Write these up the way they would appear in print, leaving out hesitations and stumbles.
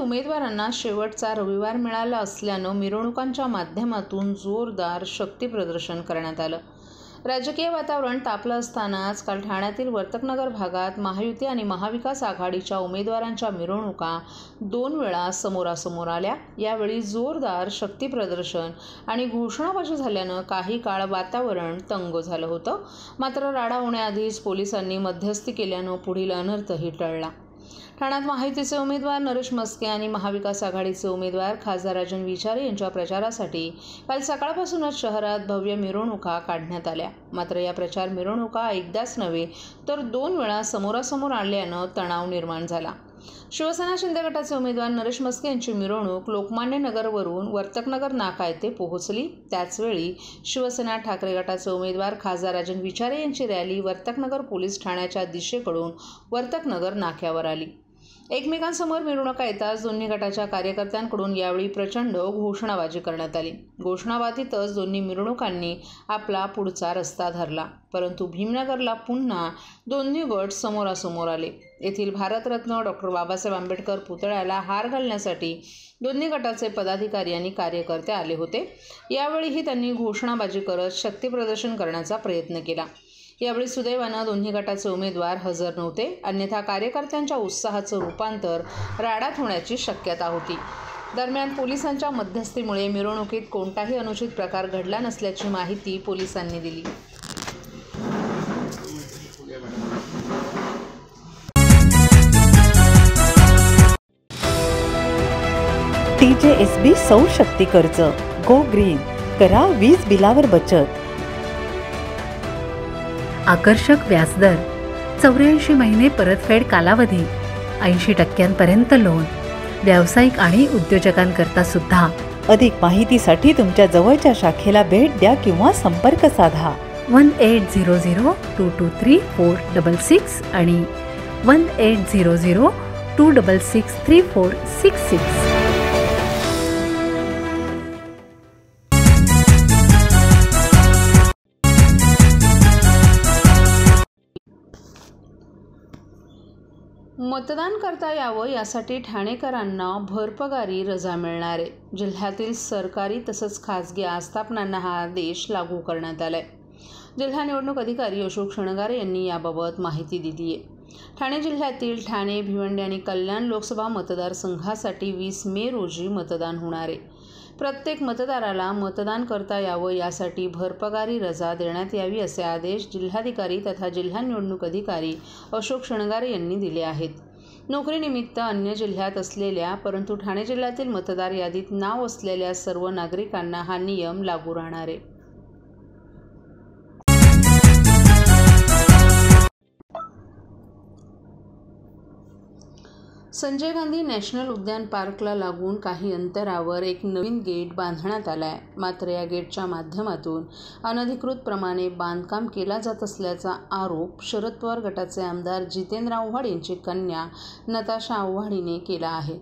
उमेदवारांना शेवटचा रविवार मिळाला असल्यानं मिरवणुकांच्या माध्यमातून जोरदार शक्ती प्रदर्शन करण्यात आलं। राजकीय वातावरण तापलं असतानाच काल ठाण्यातील वर्तकनगर भागात महायुती आणि महाविकास आघाडीच्या उमेदवारांच्या मिरवणुका 2 वेळा समोरासमोर आल्या। यावेळी जोरदार शक्ती प्रदर्शन आणि घोषणाबाजी झाल्यानं काही काळ वातावरण तंग झालं होतं। मात्र राडा होण्याआधीच पोलिसांनी मध्यस्थी केल्यानं पुढील अनर्थही टळला। ठाण्यात महायुतीचे उमेदवार नरेश म्हस्के आणि महाविकास आघाडीचे उमेदवार खासदार राजन विचारे यांच्या प्रचारासाठी काल सकाळपासूनच शहरात भव्य मिरवणुका काढण्यात आल्या। मात्र या प्रचार मिरवणुका एकदाच नव्हे तर 2 वेळा समोरासमोर आल्यानं तणाव निर्माण झाला। शिवसेना शिंदे गटाचे उमेदवार नरेश म्हस्के यांची मिरवणूक लोकमान्य नगरवरून वर्तकनगर नाका येथे पोहोचली। त्याचवेळी शिवसेना ठाकरे गटाचे उमेदवार खासदार राजन विचारे यांची रॅली वर्तकनगर पोलीस ठाण्याच्या दिशेकडून वर्तकनगर नाक्यावर आली। एकमेकांसमोर मिरवणुका येताच दोन्ही गटाच्या कार्यकर्त्यांकडून यावेळी प्रचंड घोषणाबाजी करण्यात आली। घोषणाबाजीतच दोन्ही मिरवणुकांनी आपला पुढचा रस्ता धरला, परंतु भीमनगरला पुन्हा दोन्ही गट समोरासमोर आले। येथील भारतरत्न डॉक्टर बाबासाहेब आंबेडकर पुतळ्याला हार घालण्यासाठी दोन्ही गटाचे पदाधिकारी आणि कार्यकर्ते आले होते। यावेळीही त्यांनी घोषणाबाजी करत शक्ती प्रदर्शन करण्याचा प्रयत्न केला। यावेळी सुदैवानं दोन्ही गटाचे उमेदवार हजर नव्हते, अन्यथा कार्यकर्त्यांच्या उत्साहाचं रूपांतर राडात होण्याची शक्यता होती। दरम्यान पोलिसांच्या मध्यस्थीमुळे मिरवणुकीत कोणताही अनुचित प्रकार घडला नसल्याची माहिती पोलिसांनी दिली। TJSB सौर शक्ती कर्ज गो ग्रीन, करा वीज बिलावर बचत। आकर्षक व्याजदर, 84 महिने परतफेड कालावधी, 80% लोन, व्यावसायिक आणि उद्योजकांकरता सुद्धा। अधिक माहितीसाठी तुमच्या जवळच्या शाखेला भेट द्या किंवा संपर्क साधा 1800-223-466 आणि 1800-266-3466। मतदान करता यावं यासाठी ठाणेकरांना भरपगारी रजा मिळणार आहे। जिल्ह्यातील सरकारी तसंच खासगी आस्थापनांना हा आदेश लागू करण्यात आलाय। जिल्हा निवडणूक अधिकारी अशोक शृंगारे यांनी याबाबत माहिती दिली आहे। ठाणे जिल्ह्यातील ठाणे, भिवंडी आणि कल्याण लोकसभा मतदारसंघासाठी 20 मे रोजी मतदान होणार आहे। प्रत्येक मतदाराला मतदान करता यावं यासाठी भरपगारी रजा देण्यात यावी असे आदेश जिल्हाधिकारी तथा जिल्हा निवडणूक अधिकारी अशोक शृंगारे यांनी दिले आहेत। नोकरीनिमित्त अन्य जिल्ह्यात असलेल्या परंतु ठाणे जिल्ह्यातील मतदार यादीत नाव असलेल्या सर्व नागरिकांना हा नियम लागू राहणार आहे। संजय गांधी नॅशनल उद्यान पार्कला लागून काही अंतरावर एक नवीन गेट बांधण्यात आला आहे। मात्र या गेटच्या माध्यमातून अनधिकृतप्रमाणे बांधकाम केला जात असल्याचा आरोप शरद पवार गटाचे आमदार जितेंद्र आव्हाड यांची कन्या नताशा आव्हाड हिने केला आहे।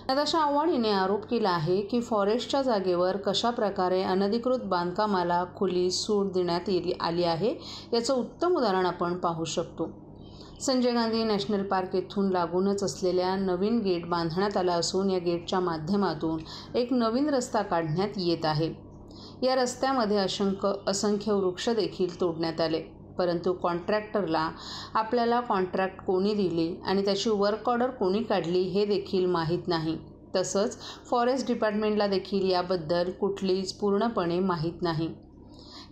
नताशा आव्हाड हिने आरोप केला आहे की फॉरेस्टच्या जागेवर कशा प्रकारे अनधिकृत बांधकामाला खुली सूट देण्यात आली आहे याचं उत्तम उदाहरण आपण पाहू शकतो। संजय गांधी नॅशनल पार्क येथून लागूनच असलेल्या नवीन गेट बांधण्यात आला असून या गेटच्या माध्यमातून एक नवीन रस्ता काढण्यात येत आहे। या रस्त्यामध्ये असंख्य वृक्ष देखील तोडण्यात आले, परंतु कॉन्ट्रॅक्टरला आपल्याला कॉन्ट्रॅक्ट कोणी दिले आणि त्याची वर्क ऑर्डर कोणी काढली हे देखील माहीत नाही। तसंच फॉरेस्ट डिपार्टमेंटला देखील याबद्दल कुठलीच पूर्णपणे माहीत नाही।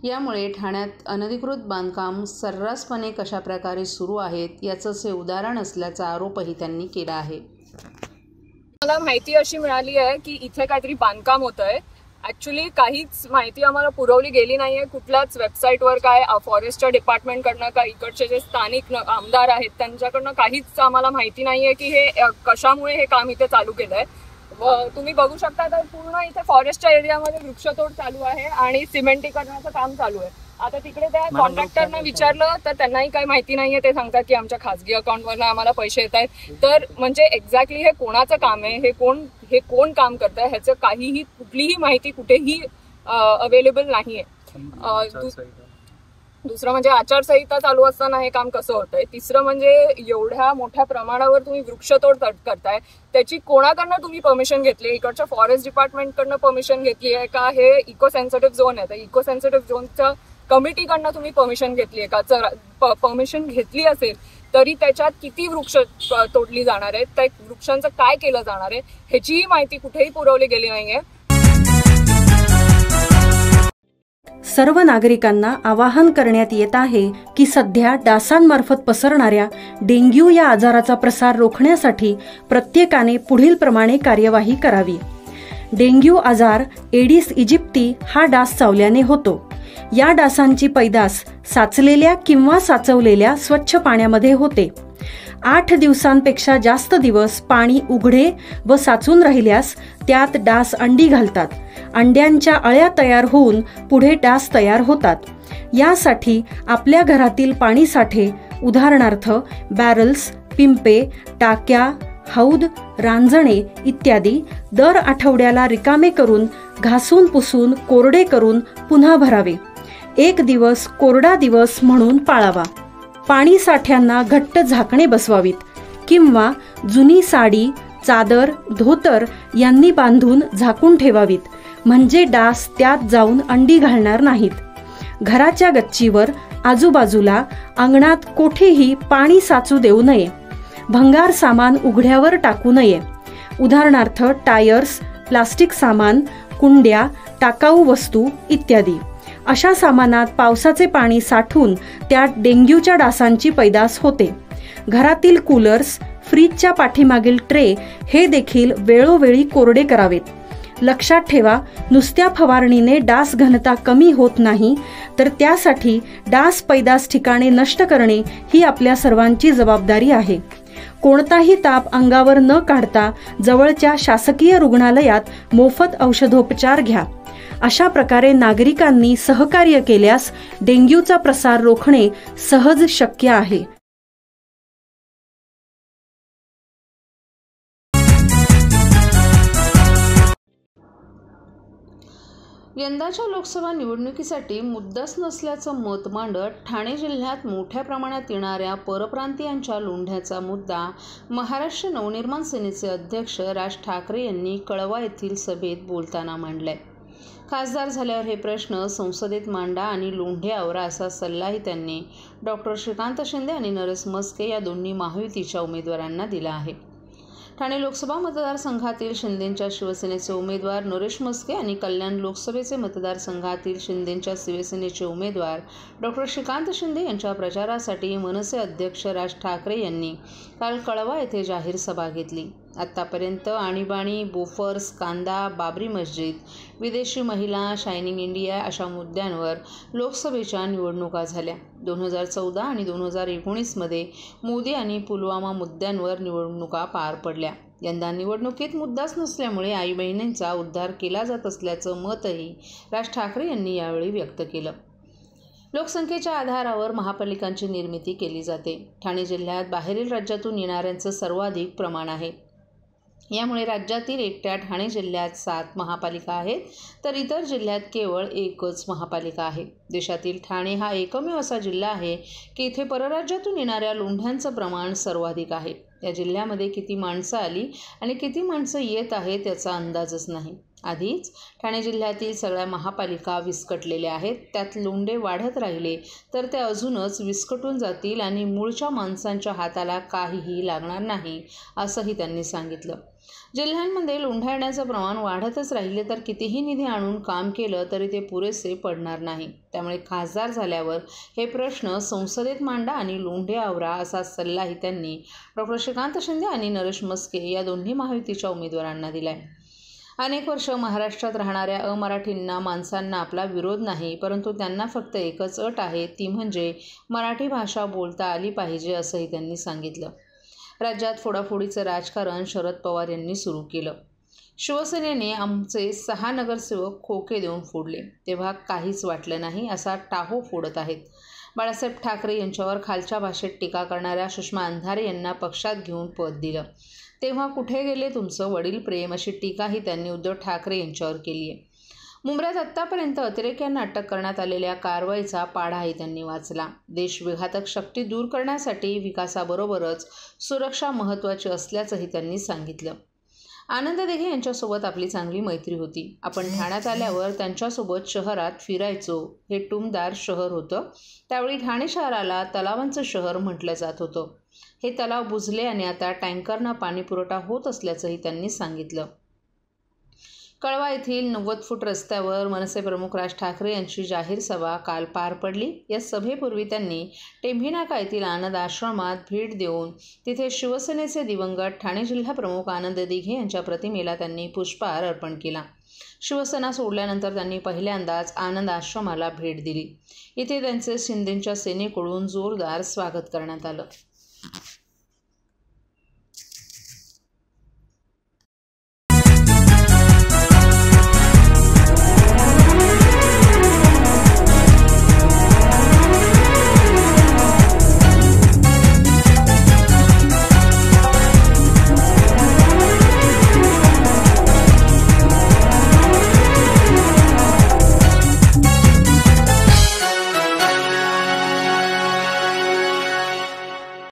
यामुळे ठाण्यात अनधिकृत बांधकाम सर्रासपणे कशा प्रकारे सुरू आहेत याचंच हे उदाहरण असल्याचा आरोपही त्यांनी केला आहे। मला माहिती अशी मिळाली आहे की इथे काहीतरी बांधकाम होतंय। ऍक्च्युली काहीच माहिती आम्हाला पुरवली गेली नाहीये कुठल्याच वेबसाईटवर, काय फॉरेस्टच्या डिपार्टमेंटकडनं का इकडचे जे स्थानिक आमदार आहेत त्यांच्याकडनं काहीच आम्हाला माहिती नाहीये की हे कशामुळे हे काम इथे चालू केलंय। तुम्ही बघू शकता तर पूर्ण इथे फॉरेस्टच्या एरियामध्ये वृक्षतोड चालू आहे आणि सिमेंटीकरणाचं काम चालू आहे। आता तिकडे त्या कॉन्ट्रॅक्टरना विचारलं तर त्यांनाही काही माहिती नाहीये। ते सांगतात की आमच्या खासगी अकाउंटवरनं आम्हाला पैसे येत आहेत। तर म्हणजे एक्झॅक्टली हे कोणाचं काम आहे, हे कोण काम करत आहे ह्याचं काहीही कुठलीही माहिती कुठेही अवेलेबल नाहीये। दुसरं म्हणजे आचारसंहिता चालू असताना हे काम कसं होतंय. तिसरं म्हणजे एवढ्या मोठ्या प्रमाणावर तुम्ही वृक्षतोड करताय, त्याची कोणाकडनं तुम्ही परमिशन घेतली? इकडच्या फॉरेस्ट डिपार्टमेंटकडनं परमिशन घेतली आहे का? हे इको सेन्सिटिव्ह झोन आहे, तर इको सेन्सिटिव्ह झोनच्या कमिटीकडनं तुम्ही परमिशन घेतली आहे का? परमिशन घेतली असेल तरी त्याच्यात किती वृक्ष तोडली जाणार आहेत, त्या वृक्षांचं काय केलं जाणार आहे, ह्याचीही माहिती कुठेही पुरवली गेली नाहीये. सर्व नागरिकांना आवाहन करण्यात येत आहे की सध्या डासांमार्फत पसरणाऱ्या डेंग्यू या आजाराचा प्रसार रोखण्यासाठी प्रत्येकाने पुढील प्रमाणे कार्यवाही करावी. डेंग्यू आजार एडिस इजिप्ती हा डास चावल्याने होतो. या डासांची पैदास साचलेल्या किंवा साचवलेल्या स्वच्छ पाण्यामध्ये होते. 8 दिवसांपेक्षा जास्त दिवस पाणी उघडे व साचून राहिल्यास त्यात डास अंडी घालतात. अंड्यांच्या अळ्या तयार होऊन पुढे डास तयार होतात. यासाठी आपल्या घरातील पाणी साठे, उदाहरणार्थ बॅरल्स, पिंपे, टाक्या, हौद, रांजणे इत्यादी दर आठवड्याला रिकामे करून घासून पुसून कोरडे करून पुन्हा भरावे. 1 दिवस कोरडा दिवस म्हणून पाळावा. पाणी साठ्यांना घट्ट झाकणे बसवावीत किंवा जुनी साडी, चादर, धोतर यांनी बांधून झाकून ठेवावीत, म्हणजे डास त्यात जाऊन अंडी घालणार नाहीत. घराच्या गच्चीवर, आजूबाजूला, अंगणात कोठेही पाणी साचू देऊ नये. भंगार सामान उघड्यावर टाकू नये, उदाहरणार्थ टायर्स, प्लास्टिक सामान, कुंड्या, टाकाऊ वस्तू इत्यादी. अशा सामानात पावसाचे पाणी साठून त्यात डेंग्यूच्या डासांची पैदास होते. घरातील कूलर्स, फ्रीजच्या पाठीमागील ट्रे हे देखील वेळोवेळी कोरडे करावेत. लक्षात ठेवा, नुसत्या फवारणीने डास घनता कमी होत नाही, तर त्यासाठी डास पैदास ठिकाणे नष्ट करणे ही आपल्या सर्वांची जबाबदारी आहे. कोणताही ताप अंगावर न काढता जवळच्या शासकीय रुग्णालयात मोफत औषधोपचार घ्या. अशा प्रकारे नागरिकांनी सहकार्य केल्यास डेंग्यूचा प्रसार रोखणे सहज शक्य आहे. यंदाच्या लोकसभा निवडणुकीसाठी मुद्दाच नसल्याचं मत मांडत ठाणे जिल्ह्यात मोठ्या प्रमाणात येणाऱ्या परप्रांतीयांच्या लोंढ्याचा मुद्दा महाराष्ट्र नवनिर्माण सेनेचे अध्यक्ष राज ठाकरे यांनी कळवा येथील सभेत बोलताना मांडलाय. खासदार झाल्यावर हे प्रश्न संसदेत मांडा आणि लोंढे आवरा असा सल्लाही त्यांनी डॉक्टर श्रीकांत शिंदे आणि नरेश म्हस्के या दोन्ही महायुतीच्या उमेदवारांना दिला आहे. ठाणे लोकसभा मतदारसंघातील शिंदेंच्या शिवसेनेचे उमेदवार नरेश म्हस्के आणि कल्याण लोकसभेचे मतदारसंघातील शिंदेंच्या शिवसेनेचे उमेदवार डॉक्टर श्रीकांत शिंदे यांच्या प्रचारासाठी मनसे अध्यक्ष राज ठाकरे यांनी काल कळवा येथे जाहीर सभा घेतली. आत्तापर्यंत आणीबाणी, बोफर्स, कांदा, बाबरी मस्जिद, विदेशी महिला, शायनिंग इंडिया अशा मुद्द्यांवर लोकसभेच्या निवडणुका झाल्या. 2014 आणि 2019मध्ये मोदी आणि पुलवामा मुद्द्यांवर निवडणुका पार पडल्या. यंदा निवडणुकीत मुद्दाच नसल्यामुळे आई बहिणींचा उद्धार केला जात असल्याचं मतही राज ठाकरे यांनी यावेळी व्यक्त केलं. लोकसंख्येच्या आधारावर महापालिकांची निर्मिती केली जाते. ठाणे जिल्ह्यात बाहेरील राज्यातून येणाऱ्यांचं सर्वाधिक प्रमाण आहे. यामुळे राज्यातील एकट्या ठाणे जिल्ह्यात 7 महापालिका आहेत, तर इतर जिल्ह्यात केवळ 1च महापालिका आहे. देशातील ठाणे हा एकमेव असा जिल्हा आहे की इथे परराज्यातून येणाऱ्या लोंढ्यांचं प्रमाण सर्वाधिक आहे. या जिल्ह्यामध्ये किती माणसं आली आणि किती माणसं येत आहेत याचा अंदाजच नाही. आधीच ठाणे जिल्ह्यातील सगळ्या महापालिका विस्कटलेल्या आहेत. त्यात लोंढे वाढत राहिले तर ते अजूनच विस्कटून जातील आणि मूळच्या माणसांच्या हाताला काहीही लागणार नाही, असंही त्यांनी सांगितलं. जिल्ह्यांमध्ये लोंढा येण्याचं प्रमाण वाढतच राहिले तर कितीही निधी आणून काम केलं तरी ते पुरेसे पडणार नाही. त्यामुळे खासदार झाल्यावर हे प्रश्न संसदेत मांडा आणि लोंढे आवरा असा सल्लाही त्यांनी डॉक्टर श्रीकांत शिंदे आणि नरेश म्हस्के या दोन्ही महायुतीच्या उमेदवारांना दिलाय. अनेक वर्ष महाराष्ट्रात राहणाऱ्या अमराठींना माणसांना आपला विरोध नाही, परंतु त्यांना फक्त एकच अट आहे, ती म्हणजे मराठी भाषा बोलता आली पाहिजे, असंही त्यांनी सांगितलं. राज्यात फोडाफोडीचं राजकारण शरद पवार यांनी सुरू केलं. शिवसेनेने आमचे 6 नगरसेवक खोके देऊन फोडले, तेव्हा काहीच वाटलं नाही असा टाहो फोडत आहेत. बाळासाहेब ठाकरे यांच्यावर खालच्या भाषेत टीका करणाऱ्या सुषमा अंधारे यांना पक्षात घेऊन पद दिलं, तेव्हा कुठे गेले तुमचं वडील प्रेम, अशी टीकाही त्यांनी उद्धव ठाकरे यांच्यावर केली आहे. मुंब्र्यात आत्तापर्यंत अतिरेक्यांना अटक करण्यात आलेल्या कारवाईचा पाढाही त्यांनी वाचला. देशविघातक शक्ती दूर करण्यासाठी विकासाबरोबरच सुरक्षा महत्त्वाची असल्याचंही त्यांनी सांगितलं. आनंद दिघे यांच्यासोबत आपली चांगली मैत्री होती. आपण ठाण्यात आल्यावर त्यांच्यासोबत शहरात फिरायचो. हे टुमदार शहर होतं. त्यावेळी ठाणे शहराला तलावांचं शहर म्हटलं जात होतं. हे तलाव बुजले आणि आता टँकरनं पाणीपुरवठा होत असल्याचंही त्यांनी सांगितलं. कळवा येथील 90 फूट रस्त्यावर मनसे प्रमुख राज ठाकरे यांची जाहीर सभा काल पार पडली. या सभेपूर्वी त्यांनी टेंभी नाका येथील आनंद आश्रमात भेट देऊन तिथे शिवसेनेचे दिवंगत ठाणे जिल्हा प्रमुख आनंद दिघे यांच्या प्रतिमेला त्यांनी पुष्पहार अर्पण केला. शिवसेना सोडल्यानंतर त्यांनी पहिल्यांदाच आनंद आश्रमाला भेट दिली. इथे त्यांचे शिंदेंच्या सेनेकडून जोरदार स्वागत करण्यात आलं.